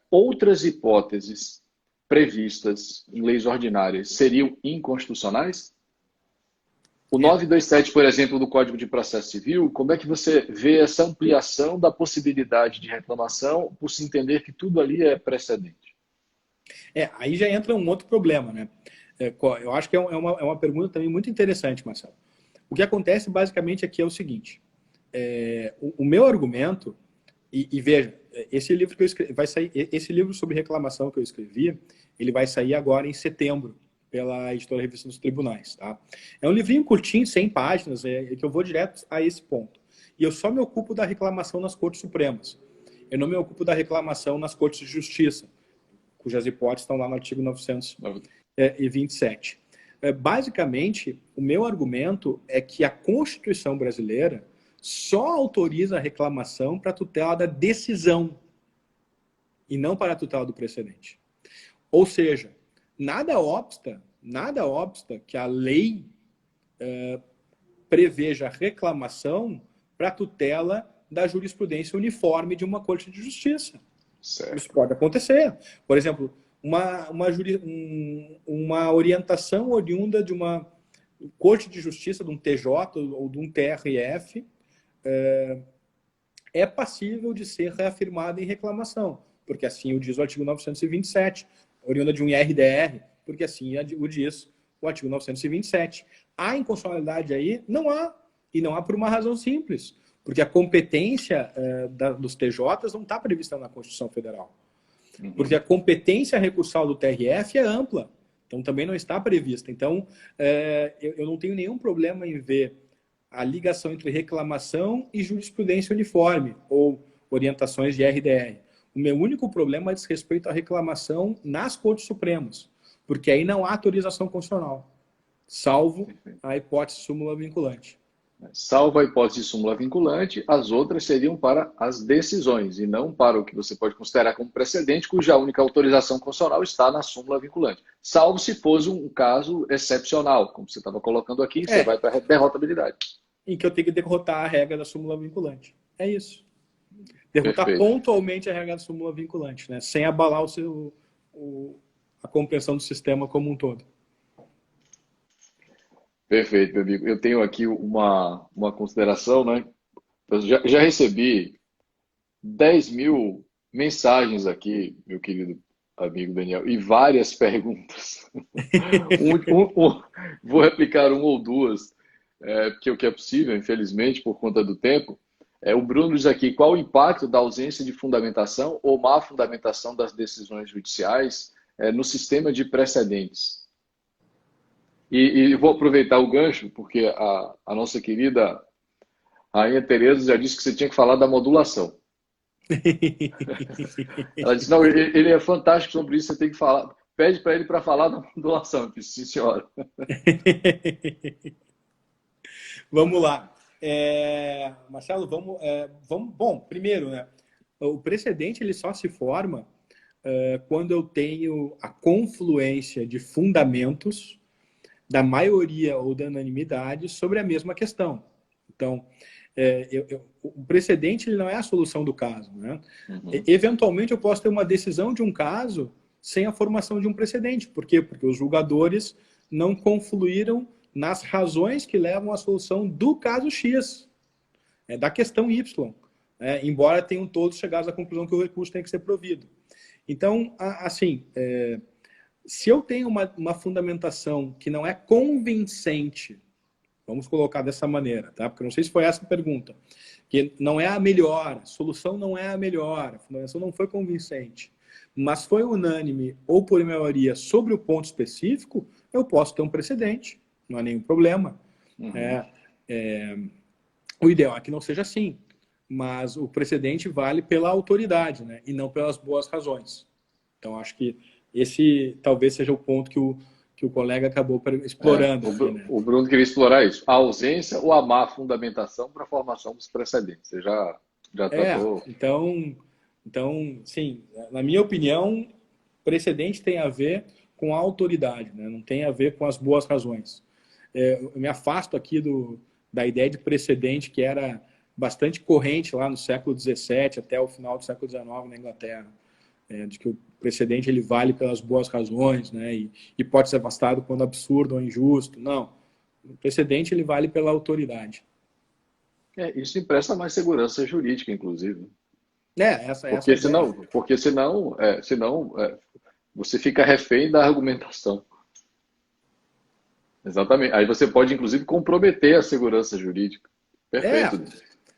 Speaker 1: Outras hipóteses previstas em leis ordinárias seriam inconstitucionais? O 927, por exemplo, do Código de Processo Civil, como é que você vê essa ampliação da possibilidade de reclamação por se entender que tudo ali é precedente?
Speaker 2: Aí já entra um outro problema, né? Eu acho que é uma pergunta também muito interessante, Marcelo. O que acontece basicamente aqui é o seguinte: o meu argumento, e veja, esse livro que eu escrevi, vai sair, esse livro sobre reclamação que eu escrevi, ele vai sair agora em setembro pela editora Revista dos Tribunais, tá? É um livrinho curtinho, 100 páginas, que eu vou direto a esse ponto. E eu só me ocupo da reclamação nas Cortes Supremas. Eu não me ocupo da reclamação nas Cortes de Justiça, cujas hipóteses estão lá no artigo 927. Basicamente, o meu argumento é que a Constituição brasileira só autoriza a reclamação para a tutela da decisão e não para a tutela do precedente. Ou seja, nada obsta que a lei preveja reclamação para a tutela da jurisprudência uniforme de uma Corte de Justiça.
Speaker 1: Certo.
Speaker 2: Isso pode acontecer. Por exemplo, uma orientação oriunda de uma Corte de Justiça, de um TJ ou de um TRF, é passível de ser reafirmada em reclamação, porque assim o diz o artigo 927, oriunda de um IRDR, porque assim o diz o artigo 927. Há inconstitucionalidade aí? Não há. E não há por uma razão simples, porque a competência dos TJs não está prevista na Constituição Federal. Porque a competência recursal do TRF é ampla, então também não está prevista. Então, eu não tenho nenhum problema em ver a ligação entre reclamação e jurisprudência uniforme, ou orientações de RDR. O meu único problema diz respeito à reclamação nas Cortes Supremas, porque aí não há autorização constitucional, salvo a hipótese súmula vinculante.
Speaker 1: Salvo a hipótese de súmula vinculante, as outras seriam para as decisões e não para o que você pode considerar como precedente, cuja única autorização constitucional está na súmula vinculante. Salvo se fosse um caso excepcional, como você estava colocando aqui, você vai para a derrotabilidade.
Speaker 2: Em que eu tenho que derrotar a regra da súmula vinculante. É isso. Derrotar
Speaker 1: Perfeito.
Speaker 2: pontualmente a regra da súmula vinculante, né? Sem abalar a compreensão do sistema como um todo.
Speaker 1: Perfeito, meu amigo. Eu tenho aqui uma consideração, né? Eu já recebi 10.000 mensagens aqui, meu querido amigo Daniel, e várias perguntas. Vou replicar uma ou duas, porque é o que é possível, infelizmente, por conta do tempo. O Bruno diz aqui, qual o impacto da ausência de fundamentação ou má fundamentação das decisões judiciais no sistema de precedentes? E vou aproveitar o gancho, porque a nossa querida Rainha Tereza já disse que você tinha que falar da modulação. Ela disse, não, ele é fantástico sobre isso, você tem que falar. Pede para ele para falar da modulação. Eu disse, sim, senhora.
Speaker 2: Vamos lá. Marcelo, vamos. Bom, primeiro, né? O precedente ele só se forma quando eu tenho a confluência de fundamentos da maioria ou da unanimidade sobre a mesma questão. Então, o precedente ele não é a solução do caso, né? Eventualmente, eu posso ter uma decisão de um caso sem a formação de um precedente. Por quê? Porque os julgadores não confluíram nas razões que levam à solução do caso X, da questão Y, embora tenham todos chegado à conclusão que o recurso tem que ser provido. Então, assim, se eu tenho uma fundamentação que não é convincente, vamos colocar dessa maneira, tá? Porque eu não sei se foi essa a pergunta, que não é a melhor, a solução não é a melhor, a fundamentação não foi convincente, mas foi unânime ou por maioria sobre o ponto específico, eu posso ter um precedente, não há nenhum problema. O ideal é que não seja assim, mas o precedente vale pela autoridade, né? E não pelas boas razões. Então, acho que esse talvez seja o ponto que o colega acabou explorando.
Speaker 1: O Bruno queria explorar isso. A ausência ou a má fundamentação para a formação dos precedentes. Você já tratou.
Speaker 2: Então, sim, na minha opinião, precedente tem a ver com a autoridade, né? Não tem a ver com as boas razões. Eu me afasto aqui da ideia de precedente que era bastante corrente lá no século XVII até o final do século XIX na Inglaterra. de que o precedente ele vale pelas boas razões, né, e pode ser afastado quando absurdo ou injusto. Não. O precedente ele vale pela autoridade.
Speaker 1: Isso empresta mais segurança jurídica, inclusive.
Speaker 2: Essa é a ideia.
Speaker 1: Porque senão você fica refém da argumentação. Exatamente. Aí você pode, inclusive, comprometer a segurança jurídica.
Speaker 2: É,
Speaker 1: Perfeito.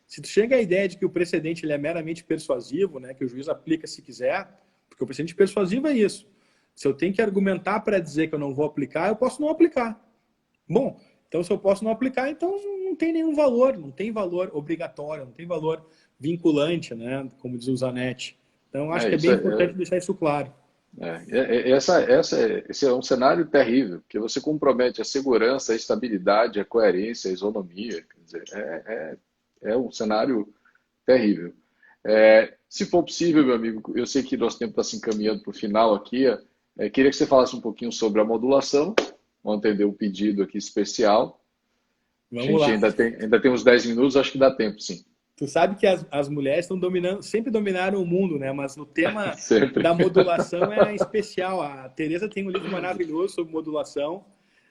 Speaker 2: se tu chega à ideia de que o precedente ele é meramente persuasivo, né, que o juiz aplica se quiser, porque o precedente persuasivo é isso. Se eu tenho que argumentar para dizer que eu não vou aplicar, eu posso não aplicar. Bom, então se eu posso não aplicar, então não tem nenhum valor, não tem valor obrigatório, não tem valor vinculante, né, como diz o Zanetti. Então acho que é
Speaker 1: Isso
Speaker 2: bem importante deixar isso claro.
Speaker 1: Esse é um cenário terrível, porque você compromete a segurança, a estabilidade, a coerência, a isonomia. Quer dizer, é um cenário terrível. Se for possível, meu amigo, eu sei que nosso tempo está se encaminhando para o final aqui. Queria que você falasse um pouquinho sobre a modulação. Vamos atender um pedido aqui especial. A
Speaker 2: Vamos
Speaker 1: gente
Speaker 2: lá.
Speaker 1: ainda tem uns 10 minutos, acho que dá tempo, sim.
Speaker 2: Tu sabe que as mulheres estão dominando, sempre dominaram o mundo, né? Mas no tema
Speaker 1: Sempre.
Speaker 2: da modulação é especial. A Tereza tem um livro maravilhoso sobre modulação.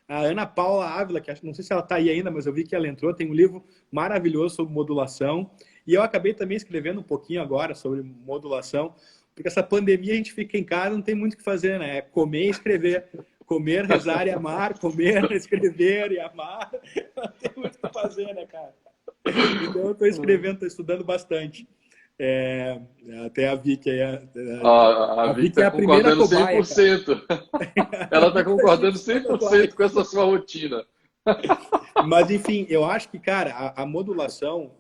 Speaker 2: A Ana Paula Ávila, que não sei se ela está aí ainda, mas eu vi que ela entrou, tem um livro maravilhoso sobre modulação. E eu acabei também escrevendo um pouquinho agora sobre modulação, porque essa pandemia a gente fica em casa, não tem muito o que fazer, né? É comer e escrever. Comer, rezar e amar, comer, escrever e amar. Não tem muito o que fazer, né, cara? Então eu estou escrevendo, estou estudando bastante. Até a Vicky aí.
Speaker 1: A Vicky
Speaker 2: É
Speaker 1: está
Speaker 2: a primeira
Speaker 1: concordando
Speaker 2: cobaia,
Speaker 1: 100%. Ela está concordando
Speaker 2: a cobaia.
Speaker 1: 100% com essa sua rotina.
Speaker 2: Mas, enfim, eu acho que, cara, a modulação,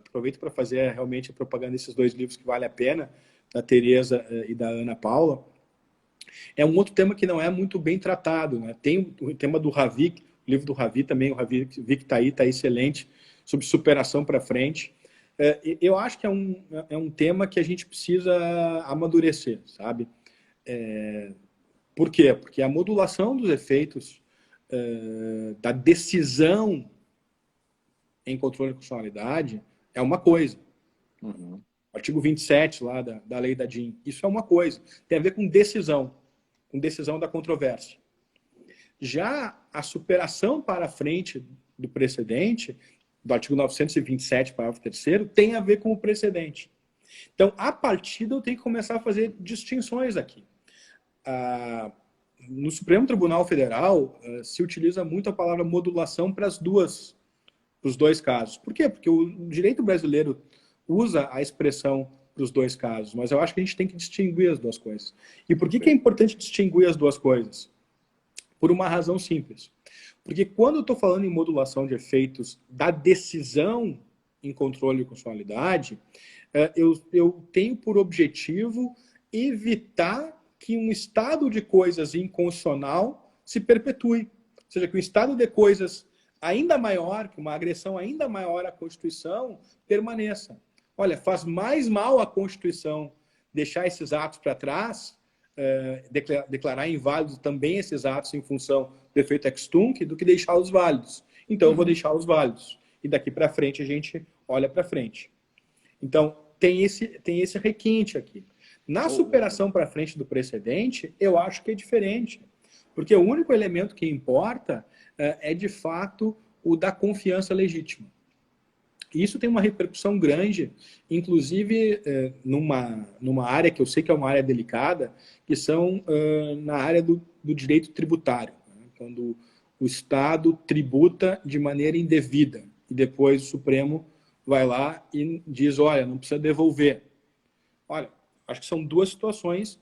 Speaker 2: aproveito para fazer realmente a propaganda desses dois livros que vale a pena, da Tereza e da Ana Paula, é um outro tema que não é muito bem tratado, né? Tem o tema do Ravi, o livro do Ravi também, o Ravi está aí excelente, sobre superação para frente. Eu acho que é um tema que a gente precisa amadurecer, sabe? Por quê? Porque a modulação dos efeitos da decisão em controle de constitucionalidade é uma coisa.
Speaker 1: Uhum.
Speaker 2: Artigo 27 lá da lei da DIN, isso é uma coisa. Tem a ver com decisão da controvérsia. Já a superação para frente do precedente, do artigo 927, parágrafo 3º, tem a ver com o precedente. Então, a partir daí eu tenho que começar a fazer distinções aqui. No Supremo Tribunal Federal, se utiliza muito a palavra modulação para os dois casos. Por quê? Porque o direito brasileiro usa a expressão para os dois casos, mas eu acho que a gente tem que distinguir as duas coisas. E por que é importante distinguir as duas coisas? Por uma razão simples. Porque quando eu estou falando em modulação de efeitos da decisão em controle de constitucionalidade, eu tenho por objetivo evitar que um estado de coisas inconstitucional se perpetue. Ou seja, que um estado de coisas ainda maior, que uma agressão ainda maior à Constituição, permaneça. Olha, faz mais mal à Constituição deixar esses atos para trás, declarar inválidos também esses atos em função do efeito ex tunc, do que deixá-los válidos. Então, eu vou deixá-los válidos. E daqui para frente, a gente olha para frente. Então, tem esse requinte aqui. Na superação para frente do precedente, eu acho que é diferente. Porque o único elemento que importa é, de fato, o da confiança legítima. E isso tem uma repercussão grande, inclusive numa área que eu sei que é uma área delicada, que são na área do direito tributário, né? Quando o Estado tributa de maneira indevida e depois o Supremo vai lá e diz, olha, não precisa devolver. Olha, acho que são duas situações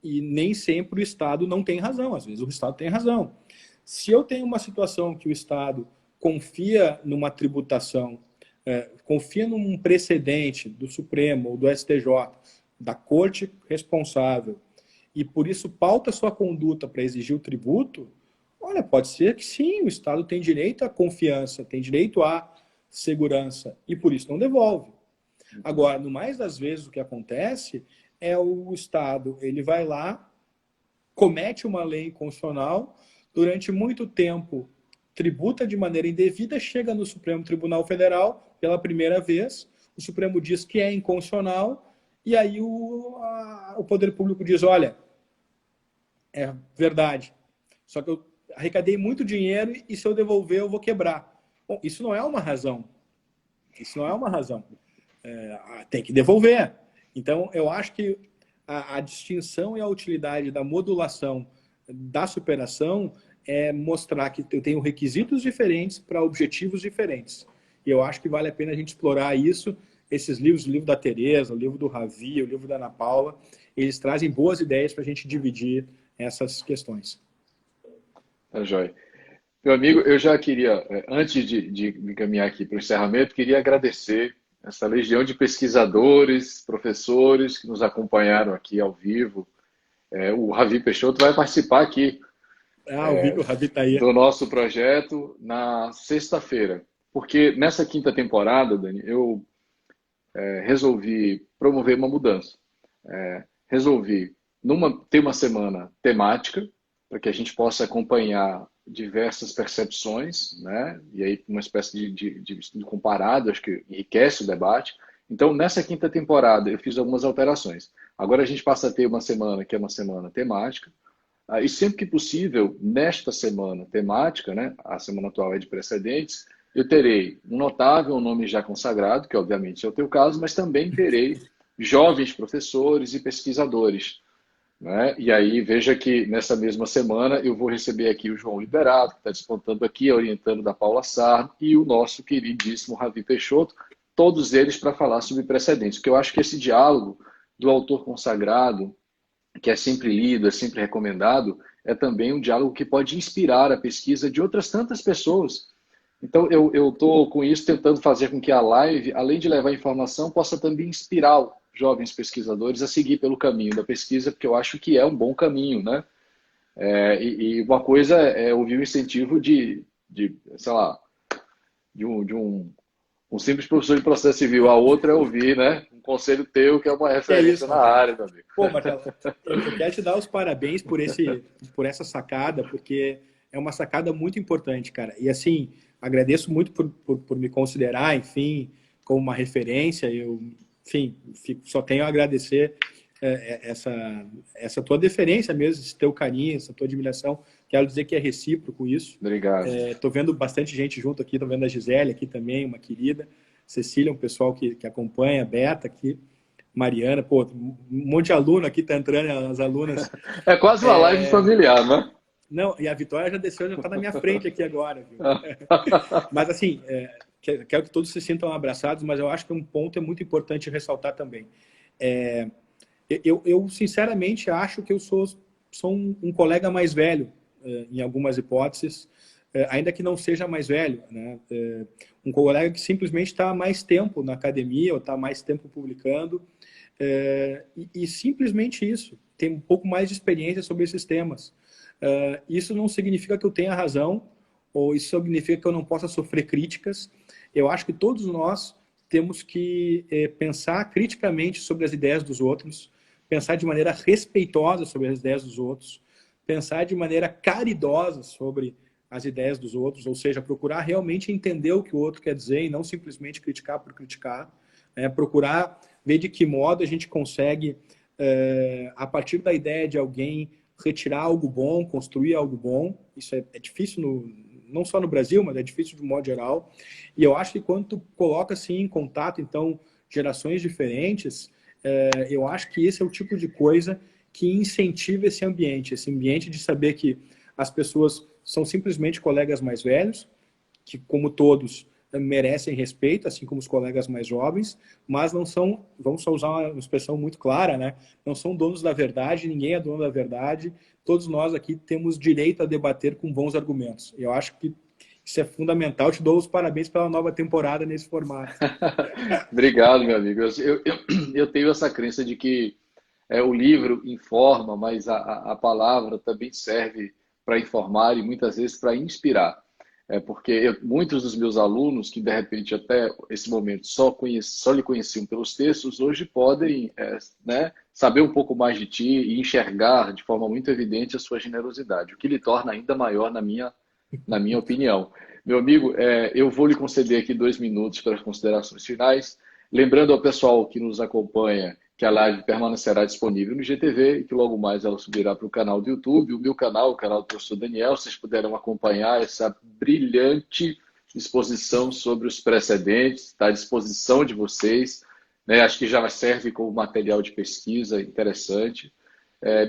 Speaker 2: e nem sempre o Estado não tem razão, às vezes o Estado tem razão. Se eu tenho uma situação que o Estado confia numa tributação, confia num precedente do Supremo ou do STJ, da corte responsável, e por isso pauta sua conduta para exigir o tributo, olha, pode ser que sim, o Estado tem direito à confiança, tem direito à segurança, e por isso não devolve. Agora, no mais das vezes, o que acontece é o Estado, ele vai lá, comete uma lei inconstitucional, durante muito tempo tributa de maneira indevida, chega no Supremo Tribunal Federal pela primeira vez, o Supremo diz que é inconstitucional e aí o poder público diz, olha, é verdade, só que eu arrecadei muito dinheiro e se eu devolver eu vou quebrar. Bom, isso não é uma razão. Isso não é uma razão. Tem que devolver. Então, eu acho que a distinção e a utilidade da modulação da superação é mostrar que eu tenho requisitos diferentes para objetivos diferentes. E eu acho que vale a pena a gente explorar isso. Esses livros, o livro da Tereza, o livro do Ravi, o livro da Ana Paula, eles trazem boas ideias para a gente dividir essas questões.
Speaker 1: Tá joia. Meu amigo, eu já queria, antes de me encaminhar aqui para o encerramento, queria agradecer essa legião de pesquisadores, professores que nos acompanharam aqui ao vivo. O Ravi Peixoto vai participar aqui
Speaker 2: Eu vi que o Ravi está aí.
Speaker 1: do nosso projeto na sexta-feira, porque nessa quinta temporada, Dani, eu resolvi promover uma mudança. Resolvi ter uma semana temática, para que a gente possa acompanhar diversas percepções, né? E aí uma espécie de estudo comparado, acho que enriquece o debate. Então, nessa quinta temporada, eu fiz algumas alterações. Agora a gente passa a ter uma semana que é uma semana temática, e sempre que possível, nesta semana temática, né? A semana atual é de precedentes, eu terei um notável, um nome já consagrado, que obviamente é o teu caso, mas também terei jovens professores e pesquisadores, né? E aí, veja que nessa mesma semana eu vou receber aqui o João Liberato, que está despontando aqui, orientando da Paula Sarno, e o nosso queridíssimo Ravi Peixoto, todos eles para falar sobre precedentes, porque eu acho que esse diálogo do autor consagrado, que é sempre lido, é sempre recomendado, é também um diálogo que pode inspirar a pesquisa de outras tantas pessoas. Então, eu estou com isso tentando fazer com que a live, além de levar informação, possa também inspirar jovens pesquisadores a seguir pelo caminho da pesquisa, porque eu acho que é um bom caminho, né? E uma coisa é ouvir o incentivo sei lá, um simples professor de processo civil, a outra é ouvir, né? Um conselho teu, que é uma
Speaker 2: Que é
Speaker 1: referência
Speaker 2: isso,
Speaker 1: na
Speaker 2: Marcelo.
Speaker 1: área, meu amigo.
Speaker 2: Pô, Marcelo, eu quero te dar os parabéns por essa sacada, porque é uma sacada muito importante, cara. E assim, agradeço muito por me considerar, enfim, como uma referência. Eu, enfim, só tenho a agradecer essa tua deferência mesmo, esse teu carinho, essa tua admiração. Quero dizer que é recíproco isso.
Speaker 1: Obrigado.
Speaker 2: Estou vendo bastante gente junto aqui, estou vendo a Gisele aqui também, uma querida. Cecília, um pessoal que acompanha, a Beta aqui. Mariana, pô, um monte de aluno aqui tá entrando, as alunas.
Speaker 1: É quase uma live familiar, né?
Speaker 2: Não, e a Vitória já desceu, já tá na minha frente aqui agora, viu? Mas assim, quero que todos se sintam abraçados, mas eu acho que um ponto é muito importante ressaltar também. Eu sinceramente acho que eu sou um colega mais velho, em algumas hipóteses, ainda que não seja mais velho, né? Um colega que simplesmente está há mais tempo na academia ou está mais tempo publicando, e simplesmente isso, tem um pouco mais de experiência sobre esses temas. Isso não significa que eu tenha razão, ou isso significa que eu não possa sofrer críticas. Eu acho que todos nós temos que pensar criticamente sobre as ideias dos outros, pensar de maneira respeitosa sobre as ideias dos outros, pensar de maneira caridosa sobre as ideias dos outros, ou seja, procurar realmente entender o que o outro quer dizer e não simplesmente criticar por criticar, procurar ver de que modo a gente consegue, a partir da ideia de alguém, retirar algo bom, construir algo bom. Isso é difícil, não só no Brasil, mas é difícil de um modo geral. E eu acho que quando tu coloca assim, em contato, então, gerações diferentes, eu acho que esse é o tipo de coisa que incentiva esse ambiente de saber que as pessoas são simplesmente colegas mais velhos, que, como todos, merecem respeito, assim como os colegas mais jovens, mas não são, vamos só usar uma expressão muito clara, né? Não são donos da verdade, ninguém é dono da verdade, todos nós aqui temos direito a debater com bons argumentos. Eu acho que isso é fundamental, te dou os parabéns pela nova temporada nesse formato.
Speaker 1: Obrigado, meu amigo. Eu tenho essa crença de que o livro informa, mas a palavra também serve para informar e muitas vezes para inspirar. Porque muitos dos meus alunos, que de repente até esse momento só lhe conheciam pelos textos, hoje podem né, saber um pouco mais de ti e enxergar de forma muito evidente a sua generosidade, o que lhe torna ainda maior na minha opinião. Meu amigo, eu vou lhe conceder aqui 2 minutos para as considerações finais. Lembrando ao pessoal que nos acompanha que a live permanecerá disponível no IGTV e que logo mais ela subirá para o canal do YouTube, o meu canal, o canal do professor Daniel. Vocês puderam acompanhar essa brilhante exposição sobre os precedentes, está à disposição de vocês, né? Acho que já serve como material de pesquisa interessante.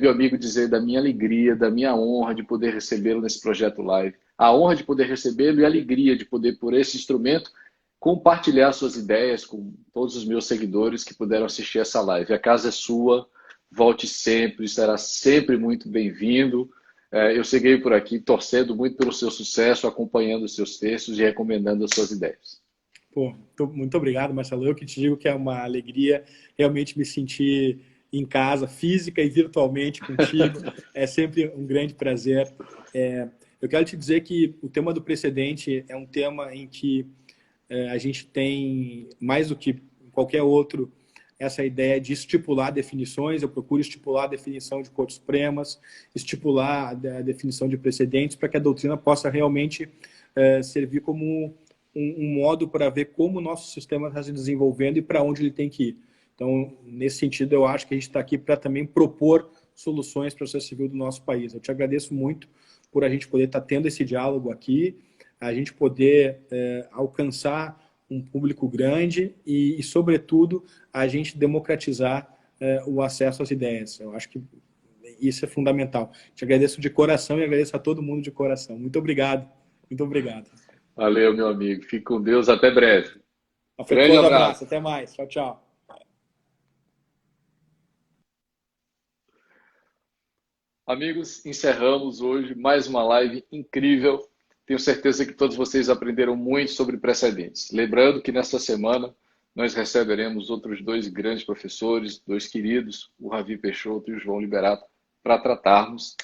Speaker 1: Meu amigo, dizer da minha alegria, da minha honra de poder recebê-lo nesse projeto live. A honra de poder recebê-lo e a alegria de poder, por esse instrumento, compartilhar suas ideias com todos os meus seguidores que puderam assistir essa live. A casa é sua, volte sempre, será sempre muito bem-vindo. Eu seguei por aqui torcendo muito pelo seu sucesso, acompanhando os seus textos e recomendando as suas ideias.
Speaker 2: Pô, muito obrigado, Marcelo. Eu que te digo que é uma alegria realmente me sentir em casa, física e virtualmente contigo. É sempre um grande prazer. Eu quero te dizer que o tema do precedente é um tema em que a gente tem, mais do que qualquer outro, essa ideia de estipular definições. Eu procuro estipular a definição de Cortes Supremas, estipular a definição de precedentes, para que a doutrina possa realmente servir como um modo para ver como o nosso sistema está se desenvolvendo e para onde ele tem que ir. Então, nesse sentido, eu acho que a gente está aqui para também propor soluções para o processo civil do nosso país. Eu te agradeço muito por a gente poder estar tendo esse diálogo aqui, a gente poder alcançar um público grande e, sobretudo, a gente democratizar o acesso às ideias. Eu acho que isso é fundamental. Te agradeço de coração e agradeço a todo mundo de coração. Muito obrigado. Muito obrigado.
Speaker 1: Valeu, meu amigo. Fique com Deus. Até breve.
Speaker 2: Afetuoso abraço. Até mais. Tchau, tchau.
Speaker 1: Amigos, encerramos hoje mais uma live incrível. Tenho certeza que todos vocês aprenderam muito sobre precedentes. Lembrando que nesta semana nós receberemos outros dois grandes professores, dois queridos, o Ravi Peixoto e o João Liberato, para tratarmos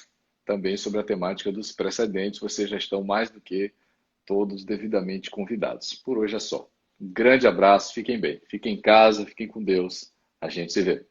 Speaker 1: também sobre a temática dos precedentes. Vocês já estão mais do que todos devidamente convidados. Por hoje é só. Um grande abraço, fiquem bem. Fiquem em casa, fiquem com Deus. A gente se vê.